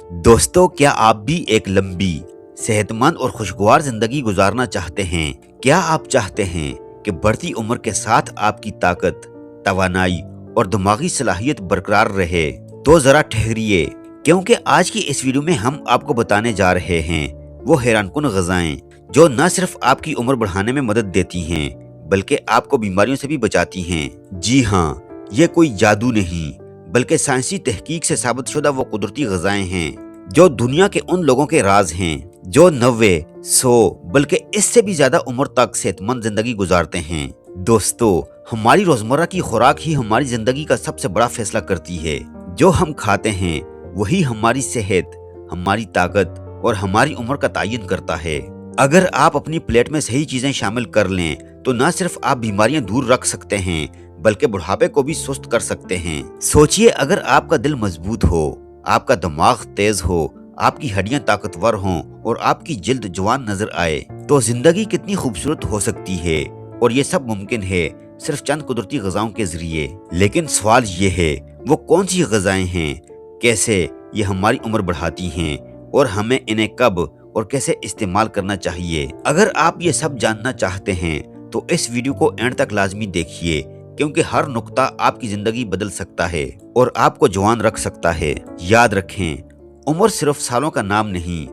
दोस्तों, क्या आप भी एक लंबी, सेहतमंद और खुशगवार जिंदगी गुजारना चाहते हैं? क्या आप चाहते हैं कि बढ़ती उम्र के साथ आपकी ताकत, तवानाई और दिमागी सलाहियत बरकरार रहे? तो जरा ठहरिए, क्योंकि आज की इस वीडियो में हम आपको बताने जा रहे हैं वो हैरानकुन ग़िज़ाएं जो न सिर्फ आपकी उम्र बढ़ाने में मदद देती हैं, बल्कि आपको बीमारियों से भी बचाती हैं। जी हाँ, ये कोई जादू नहीं, बल्कि साइंसी तहकीक से साबितशुदा वो कुदरती ग़िज़ाएं हैं जो दुनिया के उन लोगों के राज हैं जो 90, 100 बल्कि इससे भी ज्यादा उम्र तक सेहतमंद जिंदगी गुजारते हैं। दोस्तों, हमारी रोजमर्रा की खुराक ही हमारी जिंदगी का सबसे बड़ा फैसला करती है। जो हम खाते हैं वही हमारी सेहत, हमारी ताकत और हमारी उम्र का तयन करता है। अगर आप अपनी प्लेट में सही चीजें शामिल कर लें तो न सिर्फ आप बीमारियां दूर रख सकते हैं, बल्कि बुढ़ापे को भी सुस्त कर सकते हैं। सोचिए, अगर आपका दिल मजबूत हो, आपका दिमाग तेज हो, आपकी हड्डियां ताकतवर हों और आपकी जिल्द जवान नजर आए, तो जिंदगी कितनी खूबसूरत हो सकती है। और ये सब मुमकिन है सिर्फ चंद कुदरती ग़िज़ाओं के जरिए। लेकिन सवाल ये है, वो कौन सी ग़िज़ाएं हैं, कैसे ये हमारी उम्र बढ़ाती हैं और हमें इन्हें कब और कैसे इस्तेमाल करना चाहिए। अगर आप ये सब जानना चाहते हैं तो इस वीडियो को एंड तक लाजमी देखिए, क्योंकि हर नुक्ता आपकी जिंदगी बदल सकता है और आपको जवान रख सकता है। याद रखें, उम्र सिर्फ सालों का नाम नहीं,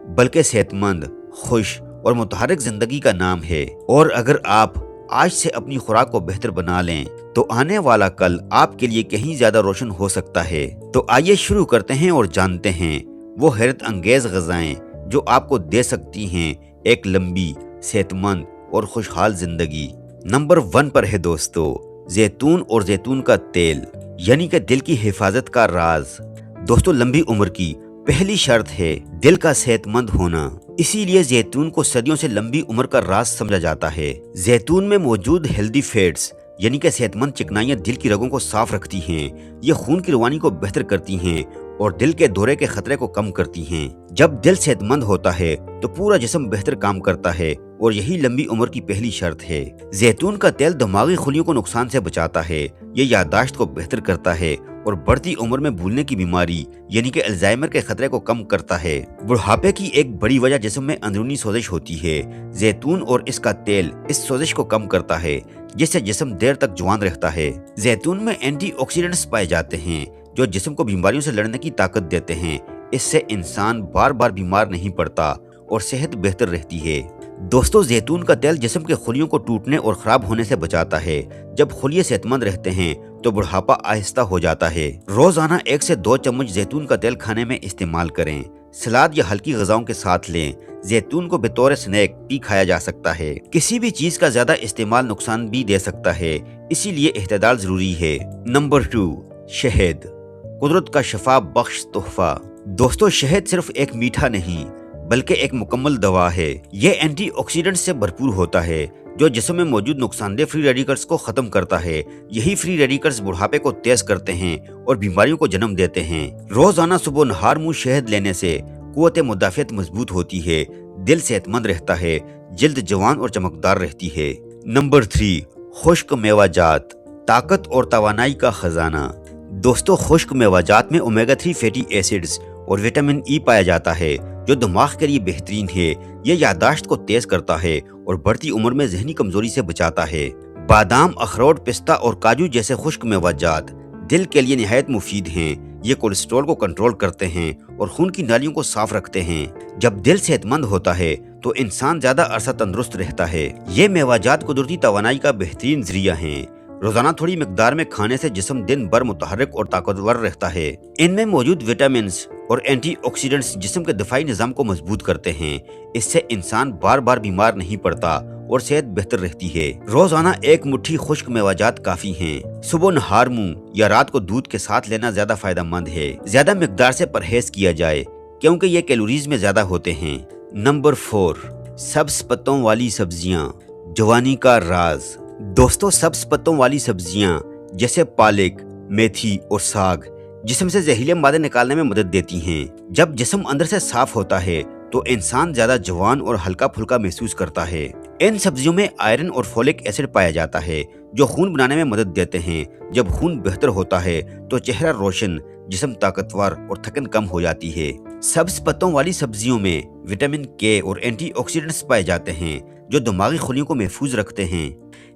बल्कि सेहतमंद, खुश और मुतहर्रिक जिंदगी का नाम है। और अगर आप आज से अपनी खुराक को बेहतर बना लें तो आने वाला कल आपके लिए कहीं ज्यादा रोशन हो सकता है। तो आइए शुरू करते हैं और जानते हैं वो हैरत अंगेज ग़िज़ाएं जो आपको दे सकती हैं एक लंबी, सेहतमंद और खुशहाल जिंदगी। नंबर 1 पर है दोस्तों, जैतून और जैतून का तेल, यानी कि दिल की हिफाजत का राज। दोस्तों, लंबी उम्र की पहली शर्त है दिल का सेहतमंद होना। इसीलिए जैतून को सदियों से लंबी उम्र का राज समझा जाता है। जैतून में मौजूद हेल्दी फैट्स, यानी कि सेहतमंद चिकनाइयां दिल की रगों को साफ रखती हैं। ये खून की रवानी को बेहतर करती हैं और दिल के दौरे के खतरे को कम करती हैं। जब दिल सेहतमंद होता है तो पूरा जिस्म बेहतर काम करता है और यही लंबी उम्र की पहली शर्त है। जैतून का तेल दिमागी खुलियों को नुकसान से बचाता है, ये याददाश्त को बेहतर करता है और बढ़ती उम्र में भूलने की बीमारी यानी कि अल्जाइमर के खतरे को कम करता है। बुढ़ापे की एक बड़ी वजह जिस्म में अंदरूनी सोजिश होती है। जैतून और इसका तेल इस सोजिश को कम करता है, जिससे जिस्म देर तक जवान रहता है। जैतून में एंटीऑक्सीडेंट्स पाए जाते हैं जो जिस्म को बीमारियों से लड़ने की ताकत देते हैं। इससे इंसान बार बार बीमार नहीं पड़ता और सेहत बेहतर रहती है। दोस्तों, जैतून का तेल जिस्म के खुलियों को टूटने और खराब होने से बचाता है। जब खुलिये सेहतमंद रहते हैं तो बुढ़ापा आहिस्ता हो जाता है। रोजाना 1 से 2 चम्मच जैतून का तेल खाने में इस्तेमाल करें। सलाद या हल्की ग़िज़ाओं के साथ लें। जैतून को बतौर स्नैक भी खाया जा सकता है। किसी भी चीज का ज्यादा इस्तेमाल नुकसान भी दे सकता है, इसीलिए एहतियात जरूरी है। नंबर 2, शहद, कुदरत का शफा बख्श तोहफा। दोस्तों, शहद सिर्फ एक मीठा नहीं, बल्कि एक मुकम्मल दवा है। ये एंटीऑक्सीडेंट से भरपूर होता है जो जिस्म में मौजूद नुकसानदेह फ्री रेडिकल्स को खत्म करता है। यही फ्री रेडिकल्स बुढ़ापे को तेज करते हैं और बीमारियों को जन्म देते हैं। रोजाना सुबह नहार मुंह शहद लेने से कुव्वत मुदाफ़ियत मजबूत होती है, दिल सेहतमंद रहता है, जिल्द जवान और चमकदार रहती है। नंबर 3, खुश्क मेवाजात, ताकत और तवानाई का खजाना। दोस्तों, खुश्क मेवाजात में ओमेगा 3 फैटी एसिड्स और विटामिन ई पाया जाता है जो दिमाग के लिए बेहतरीन है। ये याददाश्त को तेज करता है और बढ़ती उम्र में ज़हनी कमजोरी से बचाता है। बादाम, अखरोट, पिस्ता और काजू जैसे खुश्क मेवाजात दिल के लिए निहायत मुफीद हैं। ये कोलेस्ट्रॉल को कंट्रोल करते हैं और खून की नालियों को साफ रखते हैं। जब दिल सेहतमंद होता है तो इंसान ज्यादा अरसा तंदुरुस्त रहता है। ये मेवाजात कुदरती तवानाई का बेहतरीन जरिया हैं। रोजाना थोड़ी मिकदार में खाने से जिस्म दिन भर मुतहर्रिक और ताकतवर रहता है। इनमें मौजूद विटामिन्स और एंटीऑक्सीडेंट्स जिस्म के दफाई निज़ाम को मजबूत करते हैं। इससे इंसान बार बार बीमार नहीं पड़ता और सेहत बेहतर रहती है। रोजाना 1 मुट्ठी खुश्क मेवाजात काफी हैं। सुबह नहार मुंह या रात को दूध के साथ लेना ज्यादा फायदेमंद है। ज्यादा मिकदार से परहेज किया जाए क्योंकि ये कैलोरीज में ज्यादा होते हैं। नंबर 4, सब्ज पत्तों वाली सब्जियां, जवानी का राज। दोस्तों, सब्ज पत्तों वाली सब्जियां जैसे पालक, मेथी और साग जिस्म से जहरीले मादे निकालने में मदद देती हैं। जब जिस्म अंदर से साफ होता है तो इंसान ज्यादा जवान और हल्का फुल्का महसूस करता है। इन सब्जियों में आयरन और फोलिक एसिड पाया जाता है जो खून बनाने में मदद देते हैं। जब खून बेहतर होता है तो चेहरा रोशन, जिस्म ताकतवर और थकन कम हो जाती है। सब्ज पत्तों वाली सब्जियों में विटामिन के और एंटीऑक्सीडेंट्स पाए जाते हैं जो दिमागी खुलियों को महफूज रखते हैं।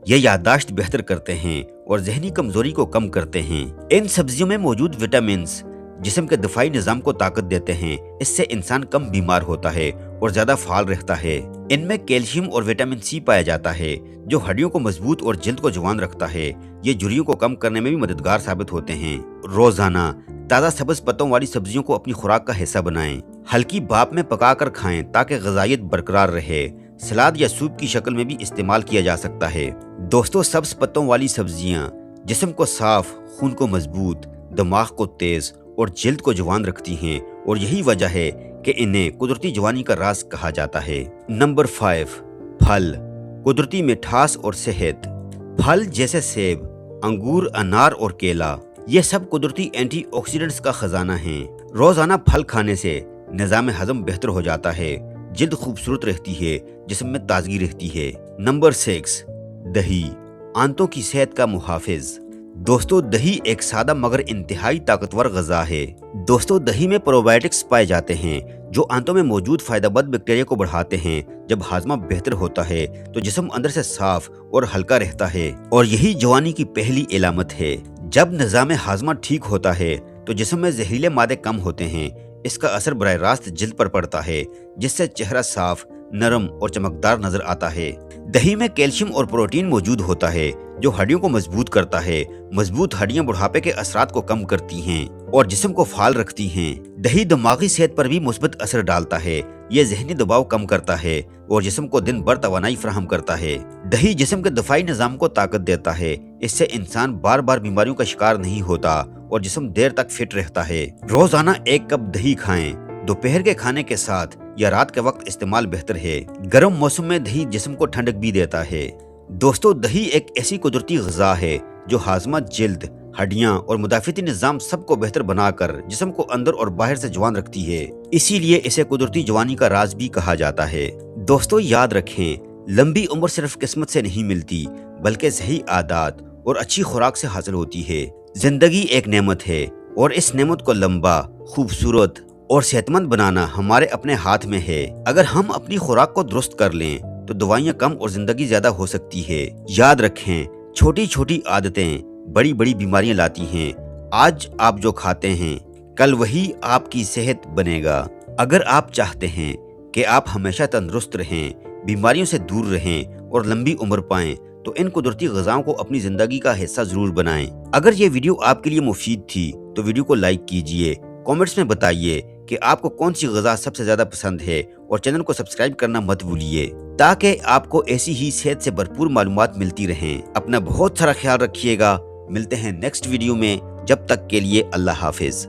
ये याददाश्त बेहतर करते हैं और जहनी कमजोरी को कम करते हैं। इन सब्जियों में मौजूद विटामिन्स जिस्म के दफाई निजाम को ताकत देते हैं। इससे इंसान कम बीमार होता है और ज्यादा फाल रहता है। इनमें कैल्शियम और विटामिन सी पाया जाता है जो हड्डियों को मजबूत और जल्द को जवान रखता है। ये झुर्रियों को कम करने में भी मददगार साबित होते हैं। रोजाना ताज़ा सब्ज पत्तों वाली सब्जियों को अपनी खुराक का हिस्सा बनाएं। हल्की भाप में पकाकर खाएं ताकि ग़िज़ाइयत बरकरार रहे। सलाद या सूप की शक्ल में भी इस्तेमाल किया जा सकता है। दोस्तों, सब्ज पत्तों वाली सब्जियां जिस्म को साफ, खून को मजबूत, दिमाग को तेज और जल्द को जवान रखती हैं और यही वजह है कि इन्हें कुदरती जवानी का राज कहा जाता है। नंबर 5, फल, कुदरती मिठास और सेहत। फल जैसे सेब, अंगूर, अनार और केला ये सब कुदरती एंटीऑक्सीडेंट्स का खजाना हैं। रोजाना फल खाने से निज़ाम हजम बेहतर हो जाता है, जल्द खूबसूरत रहती है, जिस्म में ताजगी रहती है। नंबर 6, दही, आंतों की सेहत का मुहाफिज। दोस्तों, दही एक सादा मगर इंतहाई ताकतवर ग़िज़ा है। दोस्तों, दही में प्रोबायोटिक्स पाए जाते हैं जो आंतों में मौजूद फायदेमंद बैक्टीरिया को बढ़ाते हैं। जब हाजमा बेहतर होता है तो जिस्म अंदर से साफ और हल्का रहता है और यही जवानी की पहली इलामत है। जब निज़ाम हाजमा ठीक होता है तो जिस्म में जहरीले मादे कम होते हैं। इसका असर बराह रास्त जिल्द पर पड़ता है जिससे चेहरा साफ, नरम और चमकदार नजर आता है। दही में कैल्शियम और प्रोटीन मौजूद होता है जो हड्डियों को मजबूत करता है। मजबूत हड्डियां बुढ़ापे के असरात को कम करती हैं और जिस्म को फाल रखती हैं। दही दिमागी सेहत पर भी मुस्बत असर डालता है। ये जहनी दबाव कम करता है और जिस्म को दिन भर तवानाई फराहम करता है। दही जिस्म के दफाई निजाम को ताकत देता है। इससे इंसान बार बार बीमारियों का शिकार नहीं होता और जिस्म देर तक फिट रहता है। रोजाना 1 कप दही खाएं। दोपहर के खाने के साथ या रात के वक्त इस्तेमाल बेहतर है। गर्म मौसम में दही जिस्म को ठंडक भी देता है। दोस्तों, दही एक ऐसी कुदरती ग़िज़ा है जो हाजमा, जल्द, हड्डियां और मुदाफ़ती निज़ाम सबको बेहतर बनाकर जिस्म को अंदर और बाहर से जवान रखती है। इसीलिए इसे कुदरती जवानी का राज भी कहा जाता है। दोस्तों, याद रखें, लंबी उम्र सिर्फ किस्मत से नहीं मिलती बल्कि सही आदत और अच्छी खुराक से हासिल होती है। जिंदगी एक नेमत है और इस नेमत को लंबा, खूबसूरत और सेहतमंद बनाना हमारे अपने हाथ में है। अगर हम अपनी खुराक को दुरुस्त कर लें तो दवाइयाँ कम और जिंदगी ज्यादा हो सकती है। याद रखें, छोटी छोटी आदतें बड़ी बड़ी बीमारियां लाती हैं। आज आप जो खाते हैं कल वही आपकी सेहत बनेगा। अगर आप चाहते हैं कि आप हमेशा तंदुरुस्त रहें, बीमारियों से दूर रहें और लंबी उम्र पाएं तो इन कुदरती ग़िज़ाओं को अपनी जिंदगी का हिस्सा जरूर बनाएं। अगर ये वीडियो आपके लिए मुफीद थी तो वीडियो को लाइक कीजिए, कमेंट्स में बताइए कि आपको कौन सी ग़िज़ा सबसे ज्यादा पसंद है और चैनल को सब्सक्राइब करना मत भूलिए ताकि आपको ऐसी ही सेहत से भरपूर मालूमात मिलती रहें। अपना बहुत सारा ख्याल रखिएगा। मिलते हैं नेक्स्ट वीडियो में। जब तक के लिए अल्लाह हाफिज।